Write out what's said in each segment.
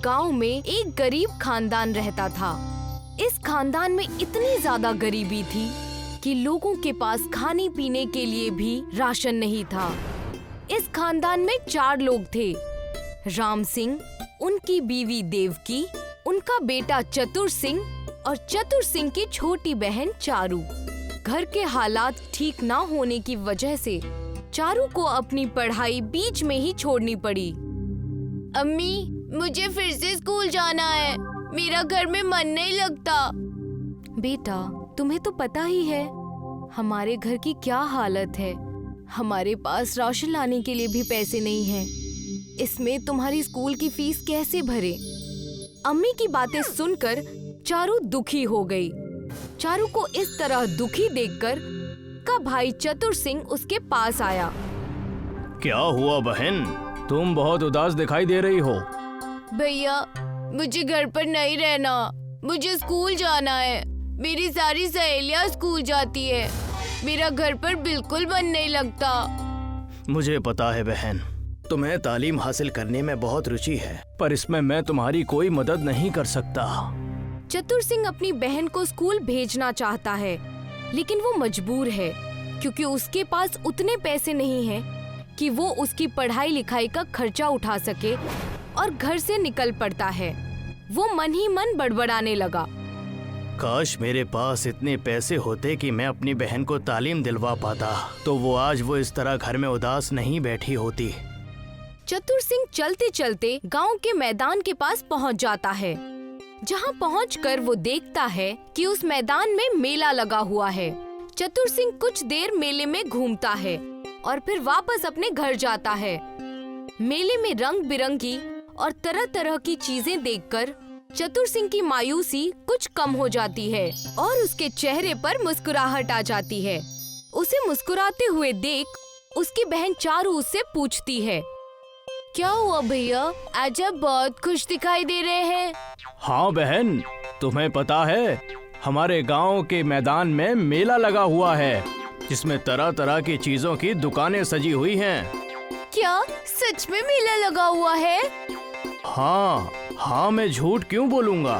गांव में एक गरीब खानदान रहता था। इस खानदान में इतनी ज्यादा गरीबी थी कि लोगों के पास खाने पीने के लिए भी राशन नहीं था। इस खानदान में 4 लोग थे, राम सिंह, उनकी बीवी देवकी, उनका बेटा चतुर सिंह और चतुर सिंह की छोटी बहन चारू। घर के हालात ठीक ना होने की वजह से चारू को अपनी पढ़ाई बीच में ही छोड़नी पड़ी। अम्मी, मुझे फिर से स्कूल जाना है, मेरा घर में मन नहीं लगता। बेटा, तुम्हें तो पता ही है हमारे घर की क्या हालत है। हमारे पास राशन लाने के लिए भी पैसे नहीं हैं। इसमें तुम्हारी स्कूल की फीस कैसे भरे? अम्मी की बातें सुनकर चारू दुखी हो गई। चारू को इस तरह दुखी देखकर का भाई चतुर सिंह उसके पास आया। क्या हुआ बहन, तुम बहुत उदास दिखाई दे रही हो। भैया, मुझे घर पर नहीं रहना, मुझे स्कूल जाना है। मेरी सारी सहेलियां स्कूल जाती है, मेरा घर पर बिल्कुल मन नहीं लगता। मुझे पता है बहन, तुम्हें तालीम हासिल करने में बहुत रुचि है, पर इसमें मैं तुम्हारी कोई मदद नहीं कर सकता। चतुर सिंह अपनी बहन को स्कूल भेजना चाहता है, लेकिन वो मजबूर है क्योंकि उसके पास उतने पैसे नहीं हैं कि वो उसकी पढ़ाई लिखाई का खर्चा उठा सके और घर से निकल पड़ता है। वो मन ही मन बड़बड़ाने लगा। काश मेरे पास इतने पैसे होते कि मैं अपनी बहन को तालीम दिलवा पाता, तो वो आज इस तरह घर में उदास नहीं बैठी होती। चतुर सिंह चलते चलते गांव के मैदान के पास पहुंच जाता है, जहां पहुंचकर वो देखता है कि उस मैदान में मेला लगा हुआ है। चतुर सिंह कुछ देर मेले में घूमता है और फिर वापस अपने घर जाता है। मेले में रंग बिरंगी और तरह तरह की चीजें देखकर चतुर सिंह की मायूसी कुछ कम हो जाती है और उसके चेहरे पर मुस्कुराहट आ जाती है। उसे मुस्कुराते हुए देख उसकी बहन चारू उससे पूछती है, क्या हुआ भैया, आज आप बहुत खुश दिखाई दे रहे हैं। हाँ बहन, तुम्हें पता है हमारे गांव के मैदान में मेला लगा हुआ है, जिसमें तरह तरह की चीजों की दुकानें सजी हुई हैं। क्या सच में मेला लगा हुआ है? हाँ, मैं झूठ क्यों बोलूँगा।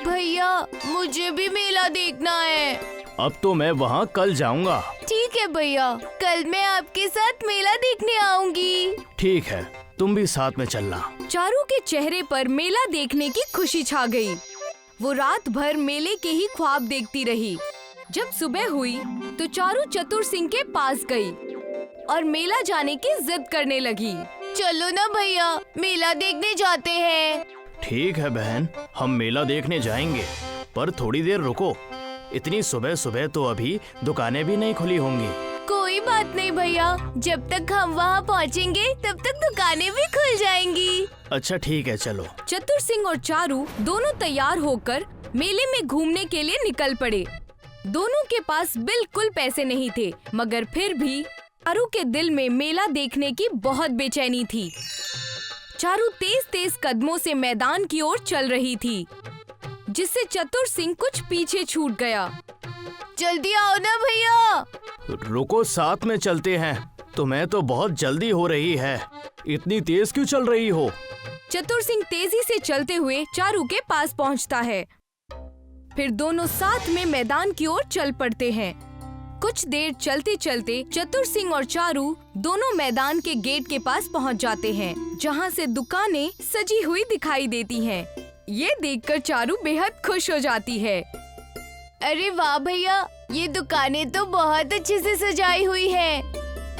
भैया, मुझे भी मेला देखना है। अब तो मैं वहाँ कल जाऊँगा। ठीक है भैया, कल मैं आपके साथ मेला देखने आऊंगी। ठीक है, तुम भी साथ में चलना। चारू के चेहरे पर मेला देखने की खुशी छा गई। वो रात भर मेले के ही ख्वाब देखती रही। जब सुबह हुई तो चारू चतुर सिंह के पास गई और मेला जाने की जिद करने लगी। चलो ना भैया, मेला देखने जाते हैं। ठीक है बहन, हम मेला देखने जाएंगे, पर थोड़ी देर रुको। इतनी सुबह सुबह तो अभी दुकानें भी नहीं खुली होंगी। कोई बात नहीं भैया, जब तक हम वहाँ पहुँचेंगे तब तक दुकानें भी खुल जाएंगी। अच्छा ठीक है, चलो। चतुर सिंह और चारू दोनों तैयार होकर मेले में घूमने के लिए निकल पड़े। दोनों के पास बिल्कुल पैसे नहीं थे, मगर फिर भी चारू के दिल में मेला देखने की बहुत बेचैनी थी। चारू तेज तेज कदमों से मैदान की ओर चल रही थी, जिससे चतुर सिंह कुछ पीछे छूट गया। जल्दी आओ ना भैया। रुको, साथ में चलते हैं। तुम्हें तो बहुत जल्दी हो रही है, इतनी तेज क्यों चल रही हो? चतुर सिंह तेजी से चलते हुए चारू के पास पहुंचता है। फिर दोनों साथ में मैदान की ओर चल पड़ते हैं। कुछ देर चलते चलते चतुर सिंह और चारू दोनों मैदान के गेट के पास पहुंच जाते हैं, जहां से दुकानें सजी हुई दिखाई देती हैं। ये देखकर चारू बेहद खुश हो जाती है। अरे वाह भैया, ये दुकानें तो बहुत अच्छे से सजाई हुई हैं।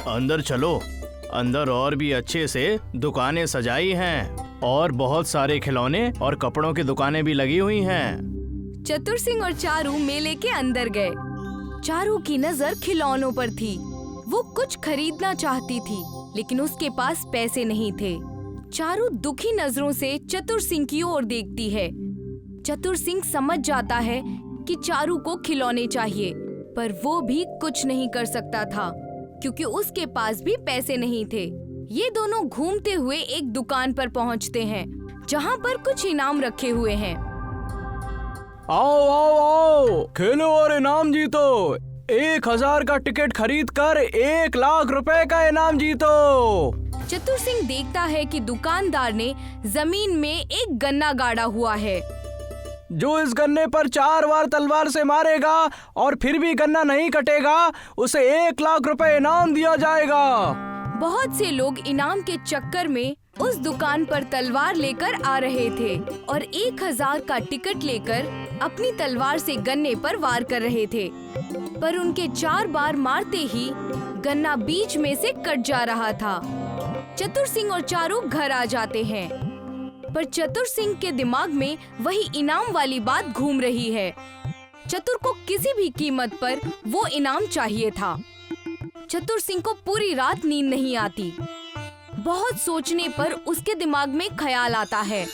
अंदर चलो, अंदर और भी अच्छे से दुकानें सजाई हैं और बहुत सारे खिलौने और कपड़ों की दुकानें भी लगी हुई हैं। चतुर सिंह और चारू मेले के अंदर गए। चारू की नजर खिलौनों पर थी। वो कुछ खरीदना चाहती थी, लेकिन उसके पास पैसे नहीं थे। चारू दुखी नजरों से चतुर सिंह की ओर देखती है। चतुर सिंह समझ जाता है कि चारू को खिलौने चाहिए, पर वो भी कुछ नहीं कर सकता था क्योंकि उसके पास भी पैसे नहीं थे। ये दोनों घूमते हुए एक दुकान पर पहुंचते हैं, जहां पर कुछ इनाम रखे हुए हैं। आओ आओ आओ, खेलो और इनाम जीतो। 1000 का टिकट खरीद कर 1 लाख रुपए का इनाम जीतो। चतुर सिंह देखता है कि दुकानदार ने जमीन में एक गन्ना गाड़ा हुआ है। जो इस गन्ने पर 4 बार तलवार से मारेगा और फिर भी गन्ना नहीं कटेगा, उसे 1 लाख रुपए इनाम दिया जाएगा। बहुत से लोग इनाम के चक्कर में उस दुकान पर तलवार लेकर आ रहे थे और 1000 का टिकट लेकर अपनी तलवार से गन्ने पर वार कर रहे थे, पर उनके 4 बार मारते ही गन्ना बीच में से कट जा रहा था। चतुर सिंह और चारू घर आ जाते हैं, पर चतुर सिंह के दिमाग में वही इनाम वाली बात घूम रही है। चतुर को किसी भी कीमत पर वो इनाम चाहिए था। चतुर सिंह को पूरी रात नींद नहीं आती। बहुत सोचने पर उसके दिमाग में ख्याल आता है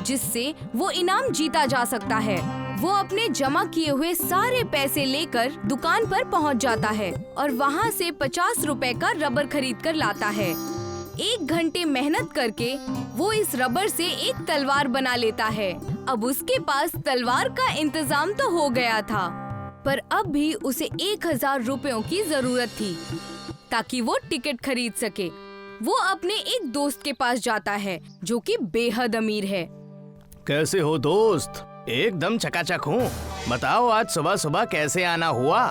जिससे वो इनाम जीता जा सकता है। वो अपने जमा किए हुए सारे पैसे लेकर दुकान पर पहुंच जाता है और वहां से 50 रुपए का रबर खरीद कर लाता है। 1 घंटे मेहनत करके वो इस रबर से एक तलवार बना लेता है। अब उसके पास तलवार का इंतजाम तो हो गया था, पर अब भी उसे 1000 रुपयों की जरूरत थी ताकि वो टिकट खरीद सके। वो अपने एक दोस्त के पास जाता है जो कि बेहद अमीर है। कैसे हो दोस्त? एकदम चकाचक हूँ। बताओ आज सुबह सुबह कैसे आना हुआ?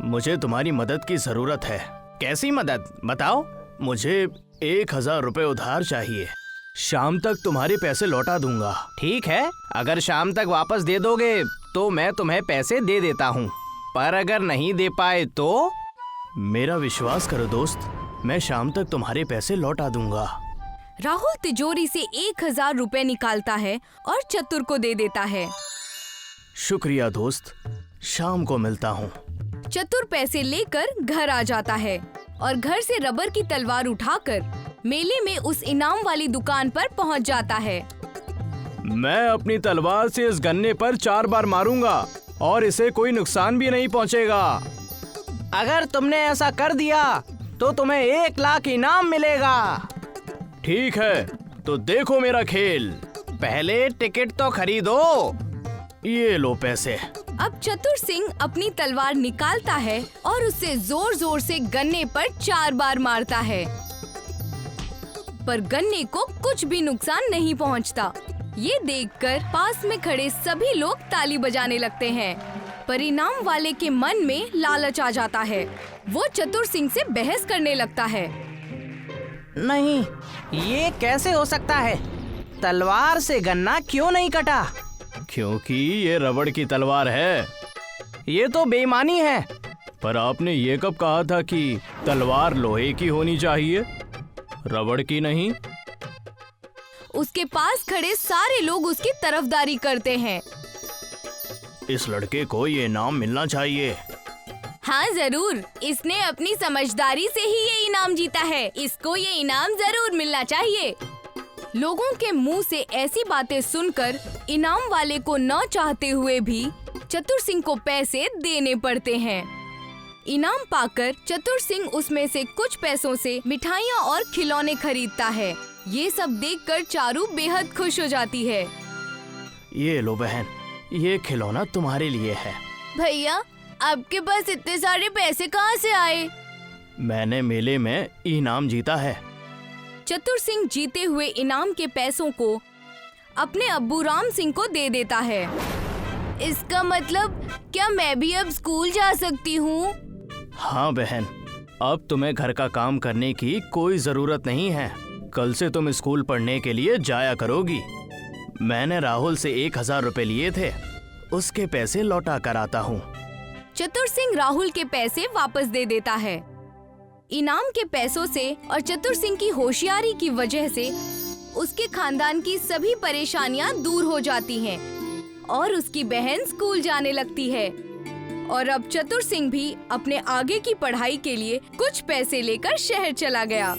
मुझे तुम्हारी मदद की जरूरत है। कैसी मदद? बताओ। मुझे 1000 रुपए उधार चाहिए। शाम तक तुम्हारे पैसे लौटा दूंगा। ठीक है, अगर शाम तक वापस दे दोगे तो मैं तुम्हें पैसे दे देता हूँ, पर अगर नहीं दे पाए तो? मेरा विश्वास करो दोस्त, मैं शाम तक तुम्हारे पैसे लौटा दूंगा। राहुल तिजोरी से 1000 रुपए निकालता है और चतुर को दे देता है। शुक्रिया दोस्त, शाम को मिलता हूँ। चतुर पैसे लेकर घर आ जाता है और घर से रबर की तलवार उठाकर मेले में उस इनाम वाली दुकान पर पहुँच जाता है। मैं अपनी तलवार से इस गन्ने पर 4 बार मारूंगा और इसे कोई नुकसान भी नहीं पहुंचेगा। अगर तुमने ऐसा कर दिया तो तुम्हें 1 लाख इनाम मिलेगा। ठीक है, तो देखो मेरा खेल। पहले टिकट तो खरीदो। ये लो पैसे। अब चतुर सिंह अपनी तलवार निकालता है और उससे जोर जोर से गन्ने पर 4 बार मारता है, पर गन्ने को कुछ भी नुकसान नहीं पहुंचता। ये देखकर पास में खड़े सभी लोग ताली बजाने लगते हैं, पर इनाम वाले के मन में लालच आ जाता है। वो चतुर सिंह से बहस करने लगता है। नहीं, ये कैसे हो सकता है? तलवार से गन्ना क्यों नहीं कटा? क्योंकि ये रबड़ की तलवार है। ये तो बेईमानी है। पर आपने ये कब कहा था कि तलवार लोहे की होनी चाहिए, रबड़ की नहीं? उसके पास खड़े सारे लोग उसकी तरफदारी करते हैं। इस लड़के को ये इनाम मिलना चाहिए। हाँ जरूर, इसने अपनी समझदारी से ही ये इनाम जीता है। इसको ये इनाम जरूर मिलना चाहिए। लोगों के मुंह से ऐसी बातें सुनकर इनाम वाले को न चाहते हुए भी चतुर सिंह को पैसे देने पड़ते हैं। इनाम पाकर चतुर सिंह उसमें से कुछ पैसों से मिठाइयाँ और खिलौने खरीदता है। ये सब देखकर चारू बेहद खुश हो जाती है। ये लो बहन, ये खिलौना तुम्हारे लिए है। भैया, आपके पास इतने सारे पैसे कहाँ से आए? मैंने मेले में इनाम जीता है। चतुर सिंह जीते हुए इनाम के पैसों को अपने अब्बू राम सिंह को दे देता है। इसका मतलब क्या मैं भी अब स्कूल जा सकती हूँ? हाँ बहन, अब तुम्हें घर का काम करने की कोई जरूरत नहीं है। कल से तुम स्कूल पढ़ने के लिए जाया करोगी। मैंने राहुल से 1000 रुपए लिए थे, उसके पैसे लौटा कर आता हूँ। चतुर सिंह राहुल के पैसे वापस दे देता है। इनाम के पैसों से और चतुर सिंह की होशियारी की वजह से उसके खानदान की सभी परेशानियां दूर हो जाती हैं और उसकी बहन स्कूल जाने लगती है। और अब चतुर सिंह भी अपने आगे की पढ़ाई के लिए कुछ पैसे लेकर शहर चला गया।